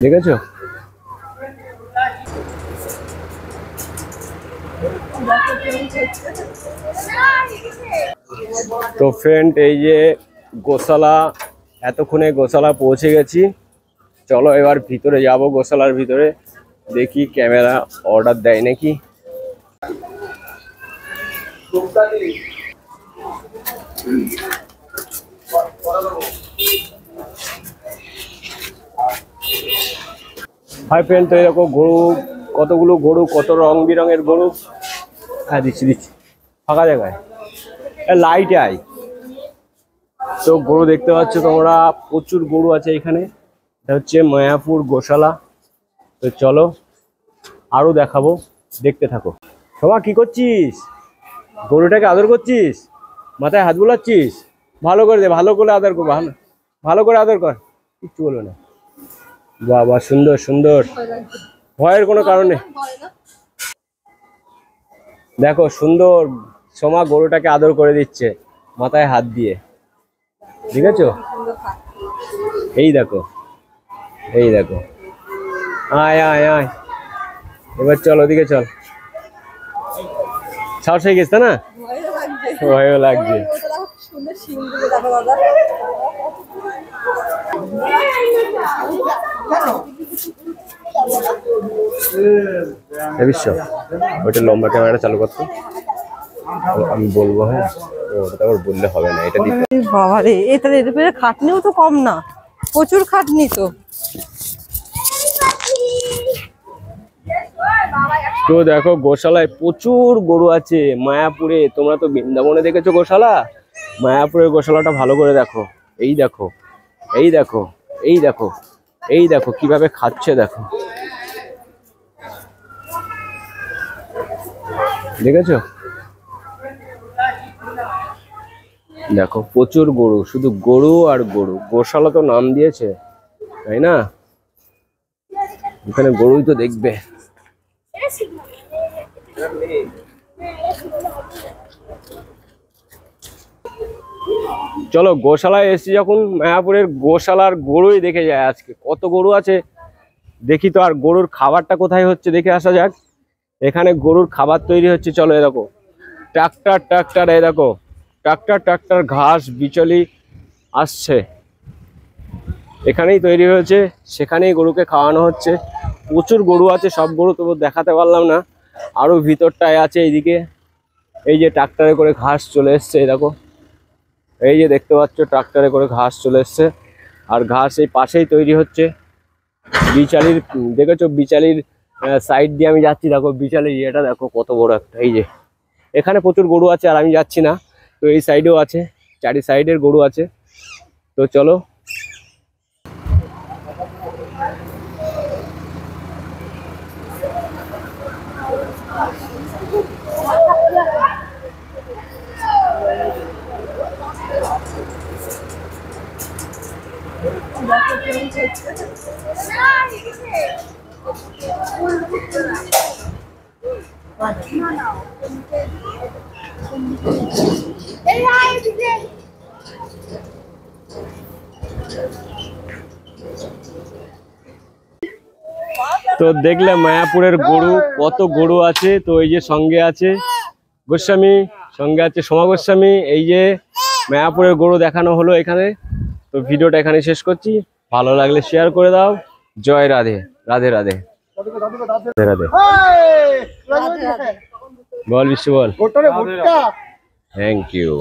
দেখেছো? তো ফ্রেন্ড, এই যে গোশালা, এতক্ষণে গোশালা পৌঁছে গেছি। চলো এবার ভিতরে যাব, গোশালার ভিতরে দেখি ক্যামেরা অর্ডার দেয় নাকি। হাই ফ্রেন্ড, তো এরকম গরু, কতগুলো গরু, কত রং বেরঙের গরু। হ্যাঁ দিচ্ছি ফাঁকা জায়গায় লাইট আই। তো গরু দেখতে পাচ্ছ তোমরা, প্রচুর গরু আছে এখানে। এটা হচ্ছে মায়াপুর গোশালা। তো চলো আরো দেখাবো, দেখতে থাকো। সোমা কি করছিস? গরুটাকে আদর করছিস? মাথায় হাত বুলাচ্ছিস? ভালো করে দে, ভালো করে আদর কর, ভালো করে আদর কর, কিচ্ছু বলবে না। বাবা সুন্দর সুন্দর, ভয়ের কোনো কারণ নেই। দেখো সুন্দর, সোমা গরুটাকে আদর করে দিচ্ছে মাথায় হাত দিয়ে, ঠিক আছে? এই দেখো, এই দেখো, আয় আয় আয়, এবার চল ওদিকে চল। সাহস হয়ে গেছে না? ভয়ও লাগছে। ওইটা লম্বা ক্যামেরাটা চালু করতো, আমি বলবো। হ্যাঁ, ওটা আবার বললে হবে না, এটা দিতে। বাবা রে, এটা এর উপরে খাটনিও তো কম না, প্রচুর খাটনি তো। তো দেখো গোশালায় প্রচুর গরু আছে মায়াপুরে। তোমরা তো বৃন্দাবনে দেখেছো গোশালা, মায়াপুরের গোশালাটা ভালো করে দেখো। এই দেখো, এই দেখো, এই দেখো, এই দেখো কিভাবে খাচ্ছে, দেখো, দেখেছো? দেখো প্রচুর গরু, শুধু গরু আর গরু। গোশালা তো নাম দিয়েছে, তাই না? এখানে গরুই তো দেখবে। চলো গোশালায় এসেছি যখন, মায়াপুরের গোশালার গরুই দেখে যায় আজকে। কত গরু আছে দেখি তো। আর গরুর খাবারটা কোথায় হচ্ছে দেখে আসা যাক। এখানে গরুর খাবার তৈরি হচ্ছে। চলো এ দেখো, ট্রাক্টর, এই দেখো ট্রাক্টর ঘাস বিচলি আসছে, এখানেই তৈরি হয়েছে, সেখানেই গরুকে খাওয়ানো হচ্ছে। প্রচুর গরু আছে, সব গরু তবু দেখাতে পারলাম না। আরো ভিতরটায় আছে এইদিকে। এই যে ট্রাক্টরে করে ঘাস চলে এসছে, এই দেখো, এই যে দেখতে পাচ্ছ ট্রাক্টরে করে ঘাস চলে এসছে। আর ঘাস এই পাশেই তৈরি হচ্ছে। বিচালির, দেখেছো বিচালির সাইড দিয়ে আমি যাচ্ছি, দেখো বিচালির ইয়েটা দেখো কত বড় একটা। এই যে এখানে প্রচুর গরু আছে, আর আমি যাচ্ছি না। তো এই সাইডেও আছে, চারি সাইডের গরু আছে। তো চলো তো দেখলে মায়াপুরের গরু, কত গরু আছে। তো এই যে সঙ্গে আছে গোস্বামী, সঙ্গে আছে সোমা গোস্বামী। এই যে মায়াপুরের গরু দেখানো হলো এখানে। তো ভিডিওটা এখানে শেষ করছি, ভালো লাগলে শেয়ার করে দাও। জয় রাধে, রাধে রাধে, রাধে রাধে। বল বিশ্ব বল, থ্যাংক ইউ।